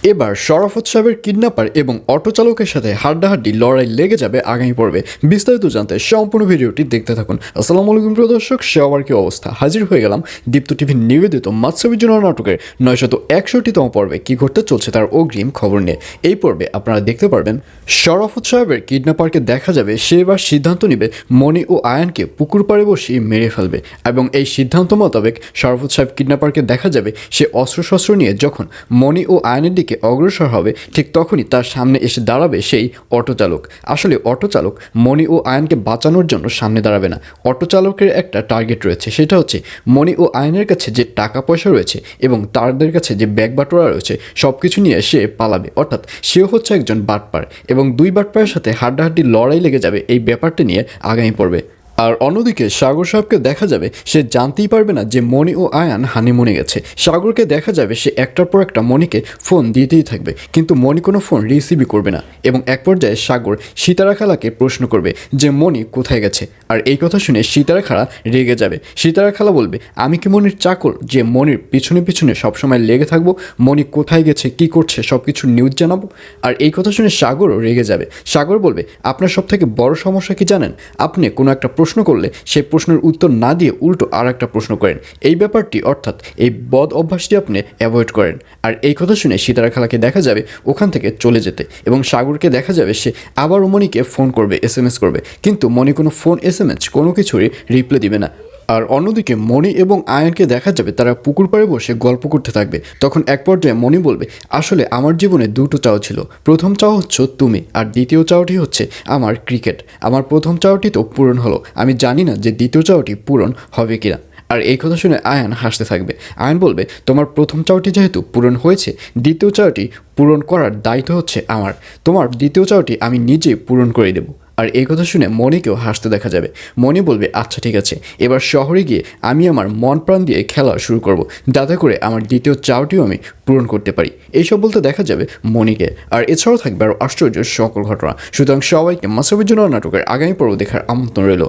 এবার শরাফত সাহেবের কিডন্যাপার এবং অটো চালকের সাথে হাড্ডাহাড্ডি লড়াই লেগে যাবে আগামী পর্বে। বিস্তারিত জানতে সম্পূর্ণ ভিডিওটি দেখতে থাকুন। আসসালামু আলাইকুম প্রিয় দর্শক, সবার কি অবস্থা? হাজির হয়ে গেলাম দীপ্ত টিভির নিবেদিত মাশরাফে নাটকের 961তম পর্বে কি ঘটতে চলছে তার অগ্রিম খবর নিয়ে। এই পর্বে আপনারা দেখতে পারবেন শরাফত সাহেবের কিডন্যাপারকে দেখা যাবে সে এবার সিদ্ধান্ত নেবে মনি ও আয়ানকে পুকুর পাড়ে বসিয়ে মেরে ফেলবে, এবং এই সিদ্ধান্ত মোতাবেক শরাফত সাহেব কিডন্যাপারকে দেখা যাবে সে অস্ত্রশস্ত্র নিয়ে যখন মনি ও আয়ানের দিকে অগ্রসর হবে ঠিক তখনই তার সামনে এসে দাঁড়াবে সেই অটো চালক। আসলে অটো চালক মনি ও আয়ানকে বাঁচানোর জন্য সামনে দাঁড়াবে না। অটো চালকের একটা টার্গেট রয়েছে, সেটা হচ্ছে মনি ও আয়ানের কাছে যে টাকা পয়সা রয়েছে এবং তাদের কাছে যে ব্যাগ বাটোয়ারা রয়েছে সব কিছু নিয়ে সে পালাবে। অর্থাৎ সেও হচ্ছে একজন বাটপার এবং দুই বাটপারের সাথে হাড্ডাহাড্ডি লড়াই লেগে যাবে এই ব্যাপারটা নিয়ে আগামী পর্বে। আর অন্যদিকে সাগর সাহেবকে দেখা যাবে সে জানতেই পারবে না যে মনি ও আয়ান হানিমুনে গেছে। সাগরকে দেখা যাবে সে একটার পর একটা মনিকে ফোন দিতেই থাকবে, কিন্তু মনি কোনো ফোন রিসিভই করবে না। এবং এক পর্যায়ে সাগর সিতারা খালাকে প্রশ্ন করবে যে মনি কোথায় গেছে। আর এই কথা শুনে সিতারা খালা রেগে যাবে। সিতারা খালা বলবে, আমি কি মনির চাকর যে মনির পিছনে পিছনে সবসময় লেগে থাকবো, মনি কোথায় গেছে কী করছে সব কিছু নিউজ জানাবো? আর এই কথা শুনে সাগরও রেগে যাবে। সাগর বলবে, আপনার সব থেকে বড় সমস্যা কি জানেন? আপনি কোনো একটা প্রশ্ন করলে সেই প্রশ্নের উত্তর না দিয়ে উল্টো আর একটা প্রশ্ন করেন। এই ব্যাপারটি অর্থাৎ এই বদ অভ্যাসটি আপনি অ্যাভয়েড করেন। আর এই কথা শুনে সিতারা খালাকে দেখা যাবে ওখান থেকে চলে যেতে, এবং সাগরকে দেখা যাবে সে আবারও মনিকে ফোন করবে, SMS করবে, কিন্তু মনি কোনো ফোন SMS কোনো কিছুরই রিপ্লাই দিবে না। আর অন্যদিকে মনি এবং আয়ানকে দেখা যাবে তারা পুকুর পাড়ে বসে গল্প করতে থাকবে। তখন এক পর্যায়ে মনি বলবে, আসলে আমার জীবনে দুটো চাও ছিল। প্রথম চাও হচ্ছে তুমি, আর দ্বিতীয় চাওটি হচ্ছে আমার ক্রিকেট। আমার প্রথম চাওটি তো পূরণ হলো, আমি জানি না যে দ্বিতীয় চাওটি পূরণ হবে কিনা। আর এই কথা শুনে আয়ান হাসতে থাকবে। আয়ান বলবে, তোমার প্রথম চাওটি যেহেতু পূরণ হয়েছে, দ্বিতীয় চাওটি পূরণ করার দায়িত্ব হচ্ছে আমার। তোমার দ্বিতীয় চাওটি আমি নিজেই পূরণ করে দেবো। আর এই কথা শুনে মনিকেও হাসতে দেখা যাবে। মনি বলবে, আচ্ছা ঠিক আছে, এবার শহরে গিয়ে আমি আমার মন প্রাণ দিয়ে খেলা শুরু করব, যাতে করে আমার দ্বিতীয় চাওটিও আমি পূরণ করতে পারি। এইসব বলতে দেখা যাবে মনিকে। আর এছাড়াও থাকবে আরও আশ্চর্য সকল ঘটনা। সুতরাং সবাইকে মাশরাফে নাটকের আগামী পর্ব দেখার আমন্ত্রণ রইল।